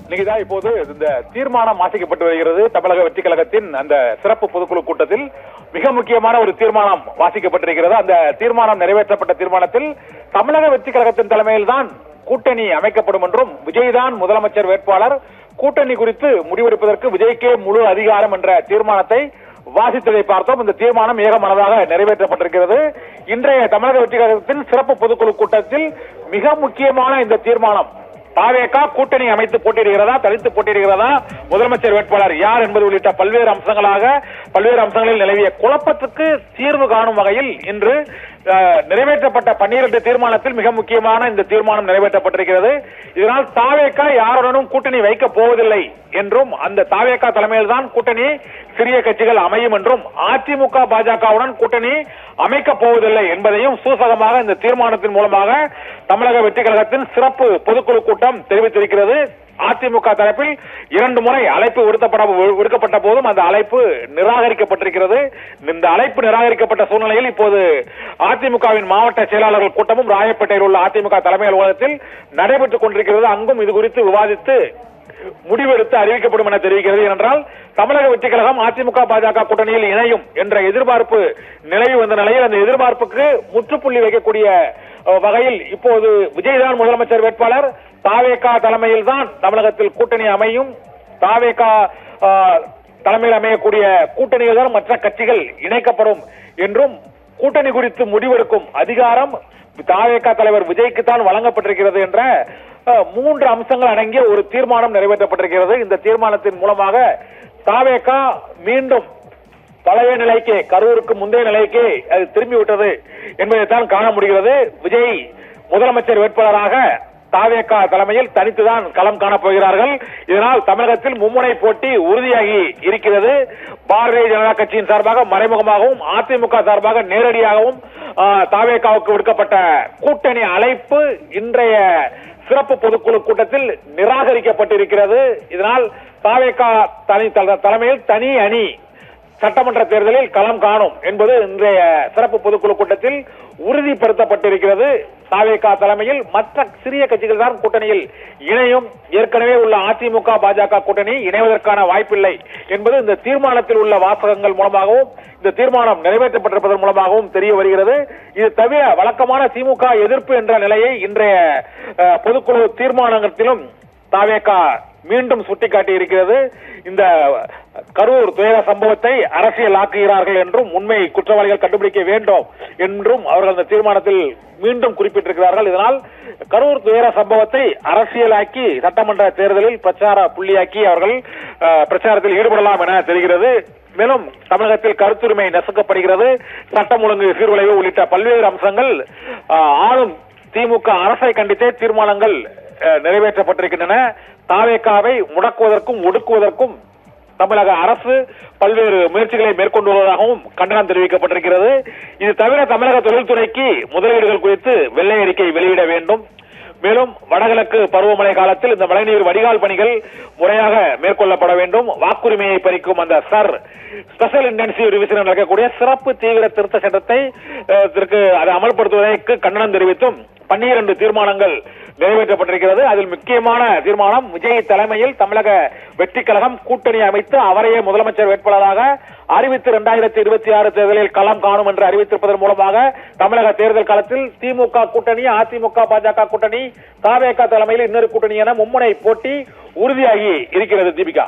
இன்னைக்குதான் இப்போது இந்த தீர்மானம் வாசிக்கப்பட்டு வருகிறது. தமிழக வெற்றி கழகத்தின் அந்த சிறப்பு பொதுக்குழு கூட்டத்தில் மிக முக்கியமான ஒரு தீர்மானம் வாசிக்கப்பட்டிருக்கிறது. அந்த தீர்மானம் நிறைவேற்றப்பட்ட தீர்மானத்தில் தமிழக வெற்றி கழகத்தின் தலைமையில் தான் கூட்டணி அமைக்கப்படும் என்றும், விஜய் தான் முதலமைச்சர் வேட்பாளர், கூட்டணி குறித்து முடிவெடுப்பதற்கு விஜய்க்கே முழு அதிகாரம் என்ற தீர்மானத்தை வாசித்ததை பார்த்தோம். இந்த தீர்மானம் ஏகமனதாக நிறைவேற்றப்பட்டிருக்கிறது. இன்றைய தமிழக வெற்றி கழகத்தின் சிறப்பு பொதுக்குழு கூட்டத்தில் மிக முக்கியமான இந்த தீர்மானம், தாவேகா கூட்டணி அமைத்து போட்டியிடுகிறதா, தனித்து போட்டியிடுகிறதா, முதலமைச்சர் வேட்பாளர் யார் என்பது உள்ளிட்ட பல்வேறு அம்சங்களில் நிலவிய குழப்பத்துக்கு தீர்வு காணும் வகையில் இன்று நிறைவேற்றப்பட்ட 12 தீர்மானத்தில் மிக முக்கியமான இந்த தீர்மானம் நிறைவேற்றப்பட்டிருக்கிறது. இதனால் தாவேகா யாருடனும் கூட்டணி வைக்கப் போவதில்லை என்றும், அந்த தாவேகா தலைமையில் தான் கூட்டணி சிறிய கட்சிகள் அமையும் என்றும், அதிமுக பாஜகவுடன் கூட்டணி அமைக்கப் போவதில்லை என்பதையும் சூசகமாக இந்த தீர்மானத்தின் மூலமாக தமிழக வெற்றி கழகத்தின் சிறப்பு பொதுக்குழு கூட்டம் தெரிவித்திருக்கிறது. அதிமுக தரப்பில் 2 முறை அழைப்பு விடுக்கப்பட்ட போதும் அந்த அழைப்பு நிராகரிக்கப்பட்டிருக்கிறது. இந்த அழைப்பு நிராகரிக்கப்பட்ட சூழ்நிலையில் இப்போது அதிமுகவின் மாவட்ட செயலாளர்கள் கூட்டமும் ராயப்பேட்டையில் உள்ள அதிமுக தலைமை அலுவலகத்தில் நடைபெற்றுக் கொண்டிருக்கிறது. அங்கும் இது குறித்து விவாதித்து முடிவெடுத்து அறிவிக்கப்படும் என தெரிவிக்கிறது. ஏனென்றால் தமிழக வெற்றி கழகம் அதிமுக பாஜக கூட்டணியில் இணையும் என்ற எதிர்பார்ப்பு நிலவி வந்த நிலையில் அந்த எதிர்பார்ப்புக்கு முற்றுப்புள்ளி வைக்கக்கூடிய வகையில் இப்போது விஜய் தான் முதலமைச்சர் வேட்பாளர், தாவேகா தலைமையில் தான் தமிழகத்தில் கூட்டணி அமையும், தாவேகா தலைமையில் அமையக்கூடிய கூட்டணியில் தான் மற்ற கட்சிகள் இணைக்கப்படும் என்றும், கூட்டணி குறித்து முடிவெடுக்கும் அதிகாரம் தாவேகா தலைவர் விஜய்க்கு தான் வழங்கப்பட்டிருக்கிறது என்ற 3 அம்சங்கள் அடங்கிய ஒரு தீர்மானம் நிறைவேற்றப்பட்டிருக்கிறது. இந்த தீர்மானத்தின் மூலமாக தாவேகா மீண்டும் பழைய நிலைக்கு, கரூருக்கு முந்தைய நிலைக்கு அது திரும்பிவிட்டது என்பதைத்தான் காண முடிகிறது. விஜய் முதலமைச்சர் வேட்பாளராக தாவேகா தலைமையில் தனித்துதான் களம் காணப் போகிறார்கள். இதனால் தமிழகத்தில் மும்முனை போட்டி உறுதியாகி இருக்கிறது. பாரதிய ஜனதா கட்சியின் சார்பாக மறைமுகமாகவும், அதிமுக சார்பாக நேரடியாகவும் தாவேகாவுக்கு விடுக்கப்பட்ட கூட்டணி அழைப்பு இன்றைய சிறப்பு பொதுக்குழு கூட்டத்தில் நிராகரிக்கப்பட்டிருக்கிறது. இதனால் தாவேகா தலைமையில் தனி அணி சட்டமன்ற தேர்தலில் களம் காணும் என்பது இன்றைய சிறப்பு பொதுக்குழு கூட்டத்தில் உறுதிப்படுத்தப்பட்டிருக்கிறது. தாவேகா தலைமையில் மற்ற சிறிய கட்சிகள் தான் கூட்டணியில் இணையும். ஏற்கனவே உள்ள அதிமுக பாஜக கூட்டணி இணைவதற்கான வாய்ப்பில்லை என்பது இந்த தீர்மானத்தில் உள்ள வாசகங்கள் மூலமாகவும், இந்த தீர்மானம் நிறைவேற்றப்பட்டிருப்பதன் மூலமாகவும் தெரிய வருகிறது. இது தவிர வழக்கமான திமுக எதிர்ப்பு என்ற நிலையை இன்றைய பொதுக்குழு தீர்மானத்திலும் தாவேகா மீண்டும் சுட்டிக்காட்டி இருக்கிறது. இந்த கரூர் துயர சம்பவத்தை அரசியல் ஆக்குகிறார்கள் என்றும், உண்மை குற்றவாளிகள் கண்டுபிடிக்க வேண்டும் என்றும் அவர்கள் அந்த தீர்மானத்தில் மீண்டும் குறிப்பிட்டிருக்கிறார்கள். இதனால் கரூர் துயர சம்பவத்தை அரசியலாக்கி சட்டமன்ற தேர்தலில் பிரச்சார புள்ளியாக்கி அவர்கள் பிரச்சாரத்தில் ஈடுபடலாம் என தெரிகிறது. மேலும் தமிழகத்தில் கருத்துரிமை நசுக்கப்படுகிறது, சட்டம் ஒழுங்கு சீர்குலைவு உள்ளிட்ட பல்வேறு அம்சங்கள் ஆளும் திமுக அரசை கண்டித்தே தீர்மானங்கள் நிறைவேற்றப்பட்டிருக்கின்றன. தாவேகாவை முடக்குவதற்கும் ஒடுக்குவதற்கும் தமிழக அரசு பல்வேறு முயற்சிகளை மேற்கொண்டு வருவதாகவும் கண்டனம் தெரிவிக்கப்பட்டிருக்கிறது. இது தவிர தமிழக தொழில்துறைக்கு முதலீடுகள் குறித்து வெள்ளை அறிக்கை வெளியிட வேண்டும். மேலும் வடகிழக்கு பருவமழை காலத்தில் இந்த மழைநீர் வடிகால் பணிகள் முறையாக மேற்கொள்ளப்பட வேண்டும். வாக்குரிமையை பறிக்கும் அந்த ஸ்பெஷல் இன்டென்சிவ் ரிவிஷன் நடக்கக்கூடிய சிறப்பு தீவிர திருத்த சட்டத்தை அதை அமல்படுத்துவதற்கு கண்டனம் தெரிவித்தும் 12 தீர்மானங்கள் நிறைவேற்றப்பட்டிருக்கிறது. அதில் முக்கியமான தீர்மானம், விஜய் தலைமையில் தமிழக வெற்றி கழகம் கூட்டணி அமைத்து அவரையே முதலமைச்சர் வேட்பாளராக அறிவித்து 2026 தேர்தலில் களம் காணும் என்று அறிவித்திருப்பதன் மூலமாக தமிழக தேர்தல் காலத்தில் திமுக கூட்டணி, அதிமுக பாஜக கூட்டணி, தாவேகா தலைமையில் இன்னொரு கூட்டணி என மும்முனை போட்டி உறுதியாகி இருக்கிறது. தீபிகா.